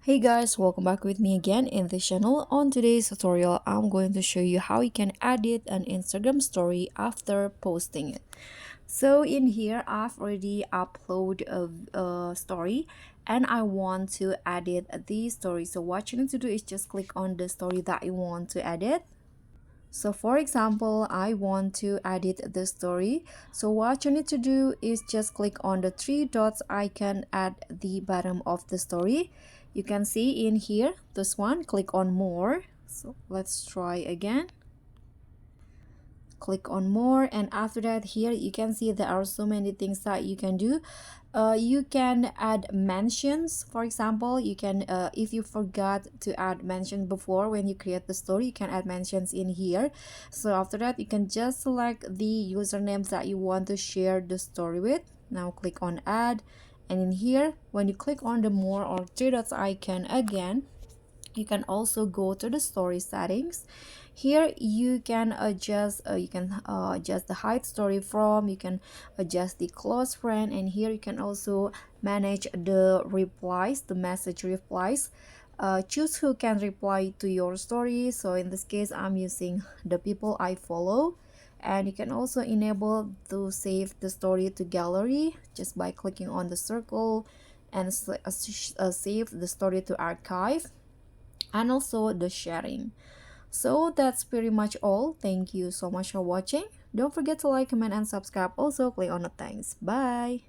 Hey guys, welcome back with me again in this channel. On today's tutorial, I'm going to show you how you can edit an Instagram story after posting it. So in here, I've already uploaded a story and I want to edit the story. So what you need to do is just click on the story that you want to edit. So for example, I want to edit the story. So what you need to do is just click on the three dots icon at the bottom of the story. You can see in here, this one, click on more. So let's try again. Click on more, and after that here you can see there are so many things that you can do. You can add mentions. For example, you can if you forgot to add mention before when you create the story, you can add mentions in here. So after that you can just select the usernames that you want to share the story with. Now click on add, and in here when you click on the more or three dots icon again, you can also go to the story settings. Here you can adjust the hide story from, you can adjust the close friend, and here you can also manage the replies, the message replies. Choose who can reply to your story. So in this case I'm using the people I follow. And you can also enable to save the story to gallery just by clicking on the circle, and save the story to archive, and also the sharing. So that's pretty much all. Thank you so much for watching. Don't forget to like, comment, and subscribe. Also click on the thanks. Bye.